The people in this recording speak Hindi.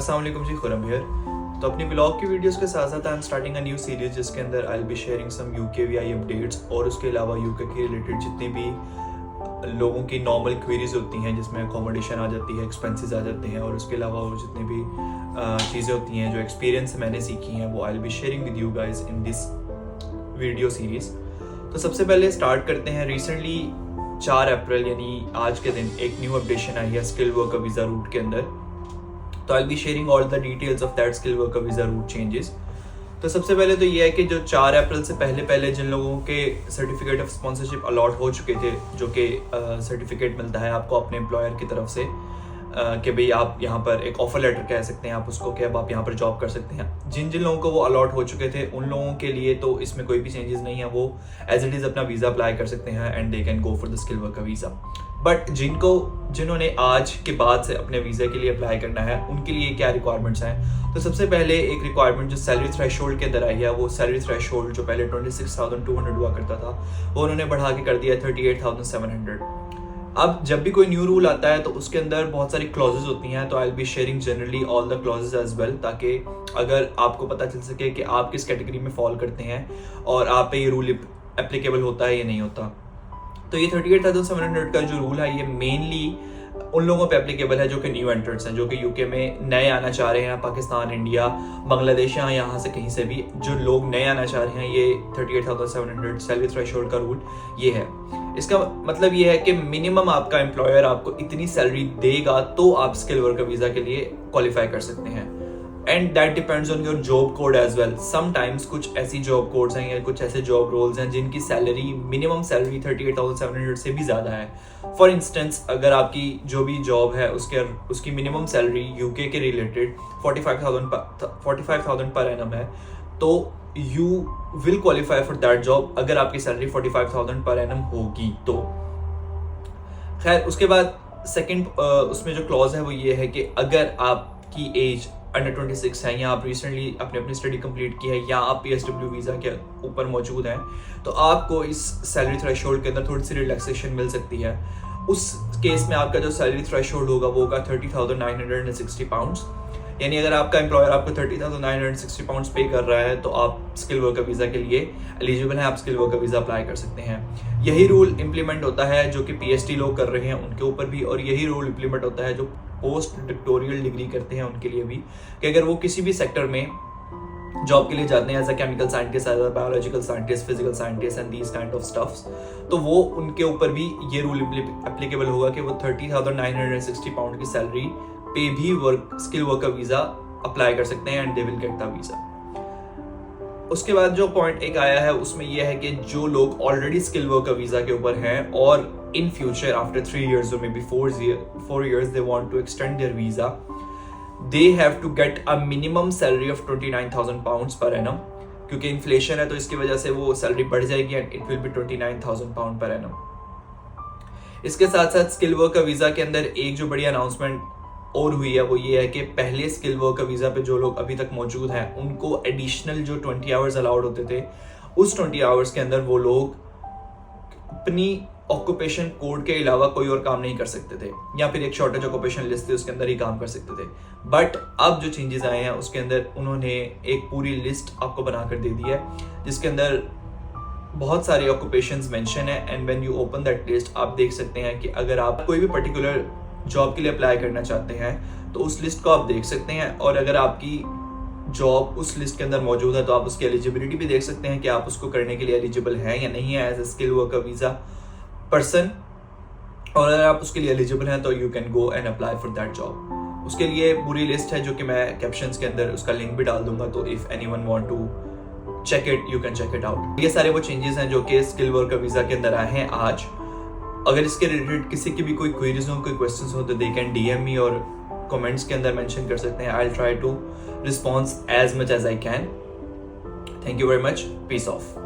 अस्सलाम वालेकुम जी, खुरम हियर। तो अपनी ब्लॉग की वीडियोस के साथ साथ I am starting a new series जिसके अंदर I will be sharing some UKVI updates और उसके अलावा यूके के रिलेटेड जितनी भी लोगों की नॉर्मल क्वेरीज होती हैं जिसमें अकोमोडेशन आ जाती है, एक्सपेंसेस आ जाते हैं और उसके अलावा वो जितनी भी चीज़ें होती हैं जो एक्सपीरियंस मैंने सीखी हैं वो आई will be sharing with you guys in this video series. तो सबसे पहले स्टार्ट करते हैं। रिसेंटली 4 अप्रैल यानी आज के दिन एक न्यू अपडेशन आई है स्किल वर्कर वीज़ा रूट के अंदर। तो I will be sharing all the details of that skill worker visa route changes. तो सबसे पहले तो ये है कि जो 4 अप्रैल से पहले जिन लोगों के सर्टिफिकेट ऑफ स्पॉन्सरशिप अलॉट हो चुके थे, जो कि सर्टिफिकेट मिलता है आपको अपने एम्प्लॉयर की तरफ से कि भाई आप यहाँ पर एक ऑफर लेटर कह सकते हैं आप उसको कि अब आप यहाँ पर जॉब कर सकते हैं। जिन लोगों को वो अलॉट हो चुके थे उन लोगों के लिए तो इसमें कोई भी चेंजेस नहीं है, वो एज इट इज़ अपना वीज़ा अप्लाई कर सकते हैं and they can go for the skill worker visa. But जिन्होंने आज के बाद से अपने वीज़ा के लिए अप्लाई करना है उनके लिए क्या रिक्वायरमेंट्स हैं। तो सबसे पहले एक रिक्वायरमेंट जो सैलरी थ्रेशोल्ड के अंदर आई है, वो सैलरी थ्रेशोल्ड जो पहले 26,200 हुआ करता था वो उन्होंने बढ़ा के कर दिया 38,700। अब जब भी कोई न्यू रूल आता है तो उसके अंदर बहुत सारी क्लॉजेज होती हैं, तो I will be sharing generally all the clauses as well, ताकि अगर आपको पता चल सके कि आप किस कैटेगरी में फॉल करते हैं और आप पे ये रूल एप्लीकेबल होता है या नहीं होता। तो ये 38,700 का जो रूल है ये मेनली उन लोगों पे एप्लीकेबल है जो कि न्यू एंटर्स हैं, जो कि यूके में नए आना चाह रहे हैं, पाकिस्तान, इंडिया, बांग्लादेश या यहाँ से कहीं से भी जो लोग नए आना चाह रहे हैं। ये 38,700 सैलरी थ्रेशोल्ड का रूल ये है। इसका मतलब ये है कि मिनिमम आपका एम्प्लॉयर आपको इतनी सैलरी देगा तो आप स्किल वर्कर वीज़ा के लिए क्वालिफाई कर सकते हैं। And that depends on your job code as well. Sometimes कुछ ऐसी जॉब कोड्स हैं या कुछ ऐसे जॉब रोल्स हैं जिनकी सैलरी मिनिमम सैलरी 38,700 से भी ज़्यादा है। फॉर इंस्टेंस अगर आपकी जो भी जॉब है उसकी मिनिमम सैलरी यूके के रिलेटेड 45,000 पर एनम है, तो you will qualify for that job अगर आपकी सैलरी 45,000 पर एनम होगी तो। खैर, उसके बाद सेकंड उसमें जो क्लॉज है वो ये है कि अगर आपकी एज अंडर 26 है या आप रिसेंटली अपनी स्टडी कंप्लीट की है या आप PSW वीज़ा के ऊपर मौजूद हैं तो आपको इस सैलरी थ्रेशोल्ड के अंदर थोड़ी सी रिलैक्सेशन मिल सकती है। उस केस में आपका जो सैलरी थ्रेशोल्ड होगा वो होगा 30,960 पाउंड्स। यानी अगर आपका एम्प्लॉयर आपको 30,960 पाउंड्स पे कर रहा है तो आप स्किल वर्कर वीज़ा के लिए एलिजिबल हैं, आप स्किल वर्कर वीज़ा अप्लाई कर सकते हैं। यही रूल इम्प्लीमेंट होता है जो कि PhD लोग कर रहे हैं उनके ऊपर भी, और यही रूल इम्प्लीमेंट होता है जो पोस्ट डॉक्टोरियल डिग्री करते हैं उनके लिए भी, कि अगर वो किसी भी सेक्टर में जॉब के लिए जाते हैं as a chemical scientist, as a biological scientist, physical scientist and these kind of stuffs, तो वो उनके ऊपर भी ये रूल एप्लीकेबल होगा कि वो 30,960 पाउंड की सैलरी पे भी स्किल वर्कर वीज़ा अप्लाई कर सकते हैं and they will get the visa. उसके बाद जो पॉइंट एक आया है उसमें यह है कि जो लोग ऑलरेडी स्किल वर्कर वीज़ा के ऊपर हैं और in future after 3 years or maybe 4 years they want to extend their visa, they have to get a minimum salary of 29,000 pounds per annum, क्योंकि इन्फ्लेशन है तो इसकी वजह से वो सैलरी बढ़ जाएगी and it will be 29,000 pound per annum. इसके साथ साथ स्किल वर्कर वीज़ा के अंदर एक जो बड़ी अनाउंसमेंट और हुई है वो ये है कि पहले स्किल वर्कर वीज़ा पे जो लोग अभी तक मौजूद हैं उनको एडिशनल जो 20 आवर्स अलाउड होते थे उस 20 आवर्स के अंदर वो लोग अपनी ऑक्यूपेशन कोड के अलावा कोई और काम नहीं कर सकते थे, या फिर एक शॉर्टेज ऑक्यूपेशन लिस्ट थी उसके अंदर ही काम कर सकते थे। बट अब जो चेंजेस आए हैं उसके अंदर उन्होंने एक पूरी लिस्ट आपको बनाकर दे दी है जिसके अंदर बहुत सारे ऑक्यूपेशंस मेंशन है and when you open that list आप देख सकते हैं कि अगर आप कोई भी पर्टिकुलर जॉब के लिए अप्लाई करना चाहते हैं तो उस लिस्ट को आप देख सकते हैं, और अगर आपकी जॉब उस लिस्ट के अंदर मौजूद है तो आप उसकी एलिजिबिलिटी भी देख सकते हैं कि आप उसको करने के लिए एलिजिबल हैं या नहीं है as a skill worker visa person. और अगर आप उसके लिए एलिजिबल हैं तो you can go and apply for that job. उसके लिए पूरी लिस्ट है जो कि मैं कैप्शंस के अंदर उसका लिंक भी डाल दूंगा, तो if anyone want to check it you can check it out. ये सारे वो चेंजेस हैं जो कि स्किल वर्कर वीज़ा के अंदर आए हैं आज। अगर इसके रिलेटेड किसी की भी कोई क्वेरीज हो, कोई क्वेश्चंस हो तो दे कैन DM मी और कमेंट्स के अंदर मेंशन कर सकते हैं। I will try to response as much as I can. Thank you very much. Peace of.